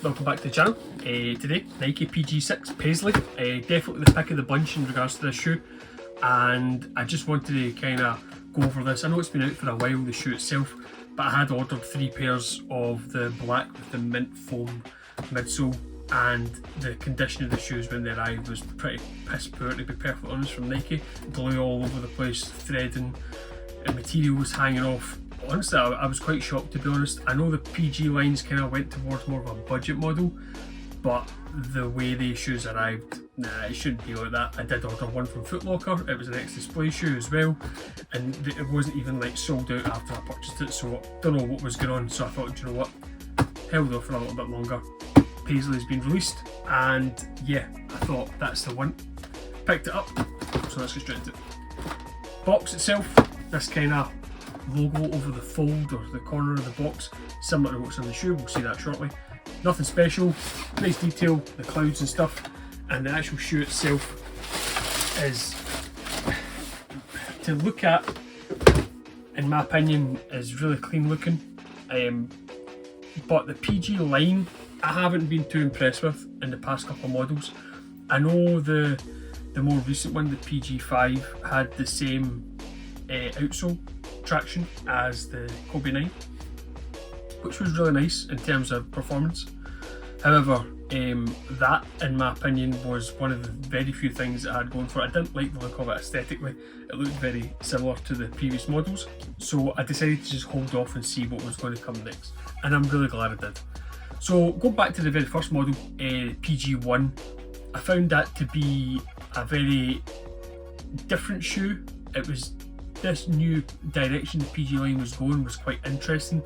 welcome back to the channel. Today, Nike PG6 Paisley, definitely the pick of the bunch in regards to this shoe, and I just wanted to kind of go over this. I know it's been out for a while, the shoe itself, but I had ordered 3 pairs of the black with the mint foam midsole, and the condition of the shoes when they arrived was pretty piss poor, to be perfectly honest, from Nike. Glue all over the place, threading, and material was hanging off. Honestly, I was quite shocked, to be honest. I know the PG lines kind of went towards more of a budget model, but the way the shoes arrived, nah, it shouldn't be like that. I did order one from Foot Locker. It was an ex-display shoe as well, and it wasn't even like sold out after I purchased it, so I don't know what was going on. So I thought, you know what, held off for a little bit longer. Paisley's been released, and yeah, I thought that's the one. Picked it up, so let's get straight into it. Box itself, this kind of logo over the fold or the corner of the box, similar to what's on the shoe. We'll see that shortly. Nothing special, nice detail, the clouds and stuff, and the actual shoe itself is, to look at, in my opinion, is really clean looking. But the PG line, I haven't been too impressed with in the past couple of models. I know the more recent one, the PG5, had the same outsole traction as the Kobe 9, which was really nice in terms of performance. However, that, in my opinion, was one of the very few things that I had going for it. I didn't like the look of it aesthetically. It looked very similar to the previous models, so I decided to just hold off and see what was going to come next, and I'm really glad I did. So going back to the very first model, PG1, I found that to be a very different shoe. It was this new direction the PG line was going was quite interesting.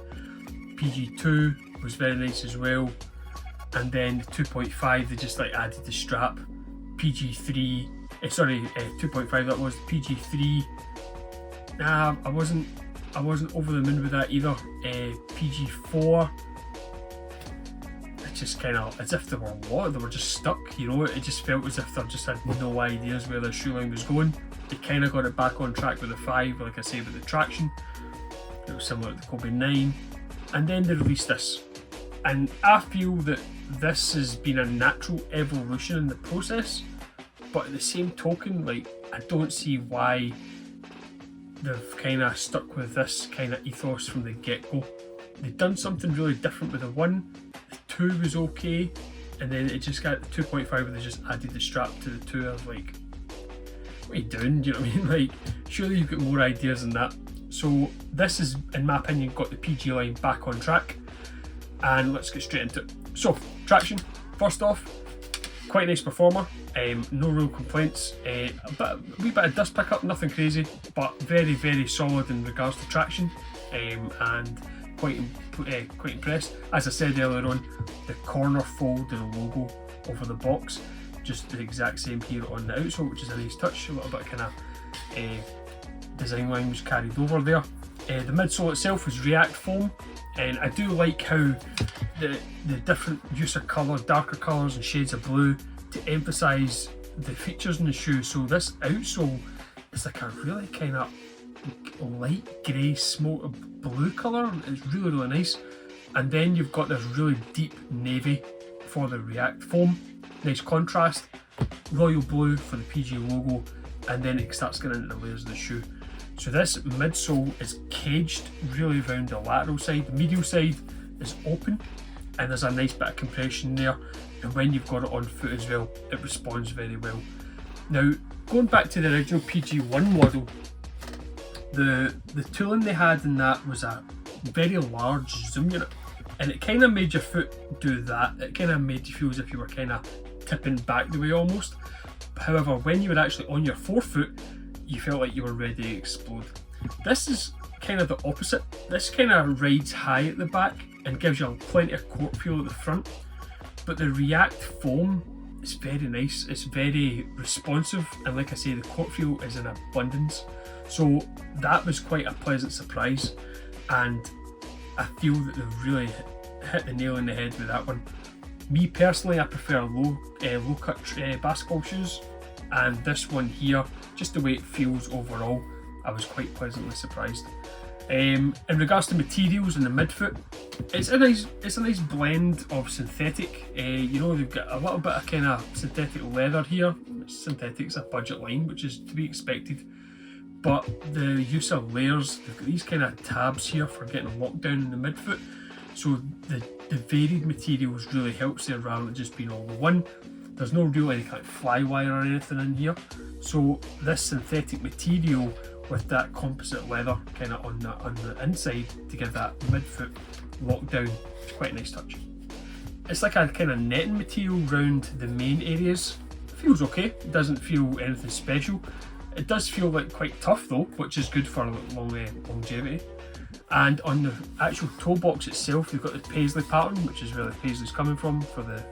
PG2 was very nice as well, and then the 2.5 they just like added the strap. PG3, 2.5 that was. PG3, nah, I wasn't over the moon with that either. PG4, it just kind of as if they were just stuck, you know. It just felt as if they just had no ideas where the shoe line was going. They kind of got it back on track with the 5, like I say, with the traction. It was similar to the Kobe 9, and then they released this, and I feel that this has been a natural evolution in the process, but at the same token, like, I don't see why they've kind of stuck with this kind of ethos from the get-go. They've done something really different with the 1, the 2 was okay, and then it just got the 2.5 where they just added the strap to the 2. I was like, what are you doing? Do you know what I mean? Like, surely you've got more ideas than that. So this has, in my opinion, got the PG line back on track, and let's get straight into it. So, traction, first off, quite a nice performer, no real complaints, a wee bit of dust pickup, nothing crazy, but very, very solid in regards to traction, and quite impressed. As I said earlier on, the corner fold and logo over the box, just the exact same here on the outsole, which is a nice touch. A little bit of kind of design line was carried over there. The midsole itself was React foam, and I do like how the different use of colour, darker colours and shades of blue to emphasise the features in the shoe. So this outsole is like a really kind of light grey smoke blue colour. It's really, really nice. And then you've got this really deep navy for the React foam. Nice contrast, royal blue for the PG logo, and then it starts getting into the layers of the shoe. So this midsole is caged really around the lateral side. The medial side is open, and there's a nice bit of compression there, and when you've got it on foot as well, it responds very well. Now, going back to the original PG1 model, the tooling they had in that was a very large zoom unit, and it kind of made your foot do that. It kind of made you feel as if you were kind of tipping back the way almost. However, when you were actually on your forefoot, you felt like you were ready to explode. This is kind of the opposite. This kind of rides high at the back and gives you plenty of court feel at the front, but the React foam is very nice. It's very responsive, and like I say, the court feel is in abundance. So that was quite a pleasant surprise, and I feel that they've really hit the nail on the head with that one. Me personally, I prefer low cut basketball shoes, and this one here, just the way it feels overall, I was quite pleasantly surprised. In regards to materials in the midfoot, it's a nice blend of synthetic. You know, they've got a little bit of kind of synthetic leather here. Synthetic's a budget line, which is to be expected. But the use of layers, they've got these kind of tabs here for getting locked down in the midfoot. So the varied materials really helps there rather than just being all the one. There's no real any kind of fly wire or anything in here. So this synthetic material with that composite leather kind of on the inside to give that midfoot lockdown, it's quite a nice touch. It's like a kind of netting material around the main areas. It feels okay, it doesn't feel anything special. It does feel like quite tough though, which is good for longevity. And on the actual toe box itself, you've got the Paisley pattern, which is where the Paisley's coming from for the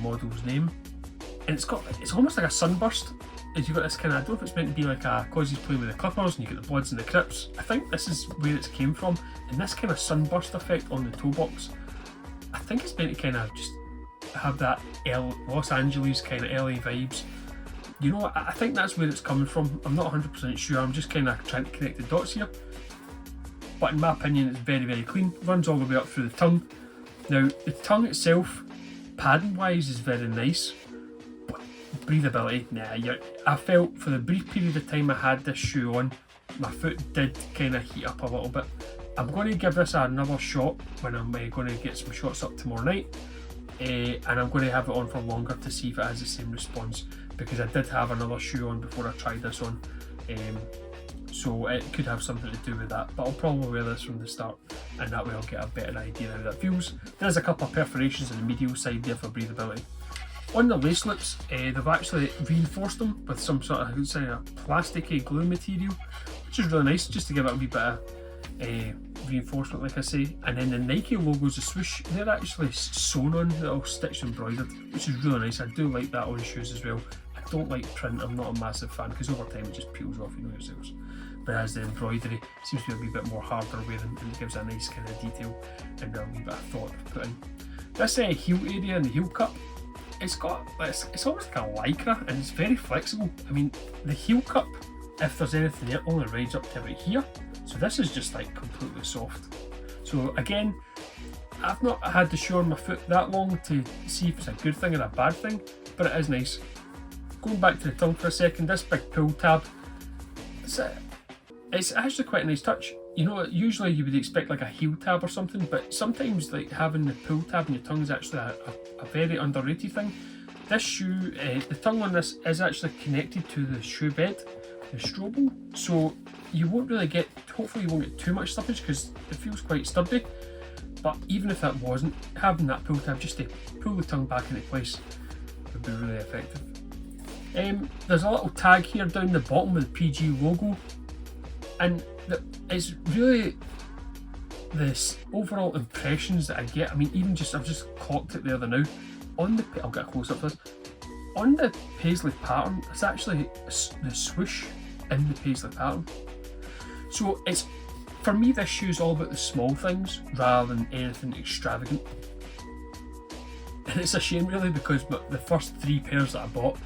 model's name. And it's almost like a sunburst. As you've got this kind of, I don't know if it's meant to be like cause he's playing with the clippers and you get the Bloods and the Crips. I think this is where it's came from. And this kind of sunburst effect on the toe box, I think it's meant to kind of just have that Los Angeles kind of LA vibes. You know, I think that's where it's coming from. I'm not 100% sure, I'm just kind of trying to connect the dots here. But in my opinion, it's very, very clean. Runs all the way up through the tongue. Now, the tongue itself, padding wise, is very nice. But breathability, nah. I felt for the brief period of time I had this shoe on, my foot did kind of heat up a little bit. I'm going to give this another shot when I'm going to get some shots up tomorrow night. And I'm going to have it on for longer to see if it has the same response, because I did have another shoe on before I tried this on, so it could have something to do with that, but I'll probably wear this from the start and that way I'll get a better idea how that feels. There's a couple of perforations in the medial side there for breathability. On the lace lips, they've actually reinforced them with some sort of, I would say, a plasticky glue material, which is really nice, just to give it a wee bit of reinforcement, like I say. And then the Nike logos, the swoosh, they're actually sewn on, they're all stitched and embroidered, which is really nice. I do like that on shoes as well. I don't like print, I'm not a massive fan, because over time it just peels off, you know yourselves. Whereas the embroidery seems to be a wee bit more harder wearing and it gives a nice kind of detail and a wee bit of thought to put in. This heel area and the heel cup, it's almost like a lycra and it's very flexible. I mean, the heel cup, if there's anything there, only rides up to about here. So this is just like completely soft. So again, I've not had the shoe on my foot that long to see if it's a good thing or a bad thing, but it is nice. Going back to the tongue for a second, this big pull tab, it's actually quite a nice touch. You know, usually you would expect like a heel tab or something, but sometimes like having the pull tab on your tongue is actually a very underrated thing. This shoe, the tongue on this is actually connected to the shoe bed, the strobel, so you won't really get, hopefully you won't get too much slippage because it feels quite sturdy. But even if that wasn't, having that pull tab just to pull the tongue back into place would be really effective. There's a little tag here down the bottom with the PG logo, and it's really this overall impressions that I get. I mean, even just I've just clocked it the other now. On the, I'll get a close up of this. On the Paisley pattern, it's actually the swoosh in the Paisley pattern. So it's, for me, this shoe is all about the small things rather than anything extravagant. And it's a shame really, because the first 3 pairs that I bought,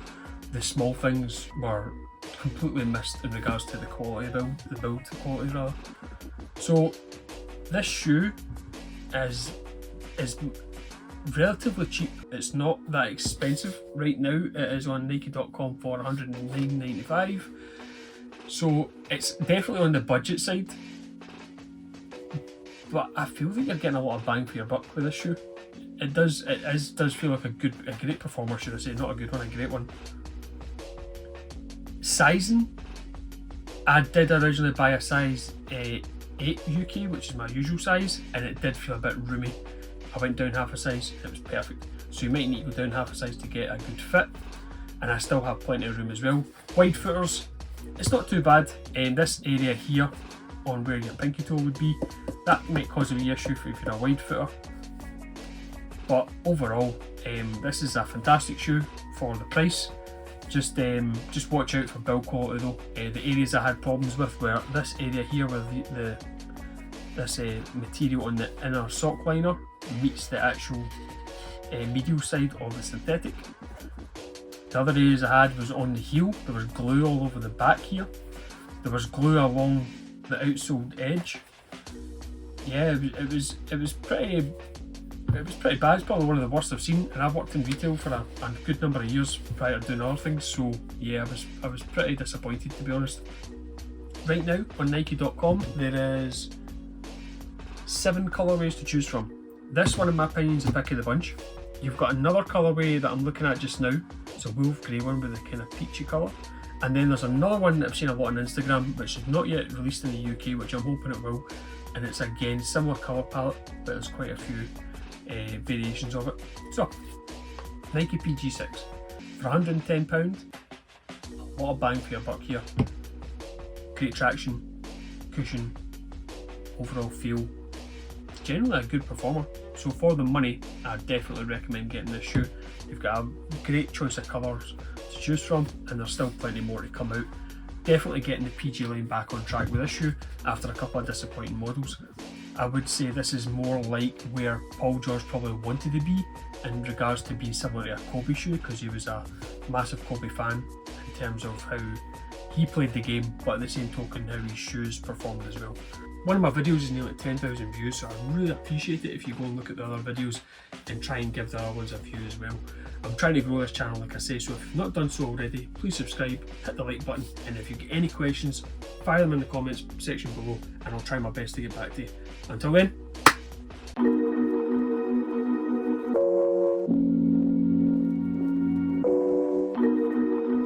the small things were completely missed in regards to the quality build, the build quality rather. So this shoe is relatively cheap. It's not that expensive right now. It is on Nike.com for $109.95. So it's definitely on the budget side, but I feel that you're getting a lot of bang for your buck with this shoe. It does feel like a great performer, should I say, not a good one, a great one. Sizing, I did originally buy a size 8 UK, which is my usual size, and it did feel a bit roomy. I went down half a size, it was perfect. So you might need to go down half a size to get a good fit, and I still have plenty of room as well. Wide footers, it's not too bad. This area here, on where your pinky toe would be, that might cause a wee issue if you're a wide footer. But overall, this is a fantastic shoe for the price. Just watch out for build quality though. The areas I had problems with were this area here where this material on the inner sock liner meets the actual medial side of the synthetic. The other areas I had was on the heel. There was glue all over the back here. There was glue along the outsole edge. Yeah, it was pretty bad. It's probably one of the worst I've seen, and I've worked in retail for a good number of years prior to doing other things, so yeah, I was pretty disappointed, to be honest. Right now on Nike.com there is 7 colourways to choose from. This one in my opinion is the pick of the bunch. You've got another colourway that I'm looking at just now. It's a wolf grey one with a kind of peachy colour. And then there's another one that I've seen a lot on Instagram, which is not yet released in the UK, which I'm hoping it will. And it's again similar colour palette, but there's quite a few variations of it. So, Nike PG6 for £110. A lot of bang for your buck here. Great traction, cushion, overall feel. Generally a good performer. So for the money, I definitely recommend getting this shoe. You've got a great choice of colours to choose from, and there's still plenty more to come out. Definitely getting the PG line back on track with this shoe after a couple of disappointing models. I would say this is more like where Paul George probably wanted to be in regards to being similar to a Kobe shoe, because he was a massive Kobe fan in terms of how he played the game, but at the same token how his shoes performed as well. One of my videos is nearly 10,000 views, so I really appreciate it if you go and look at the other videos and try and give the other ones a view as well. I'm trying to grow this channel, like I say, so if you've not done so already, please subscribe, hit the like button, and if you get any questions, fire them in the comments section below and I'll try my best to get back to you. Until then,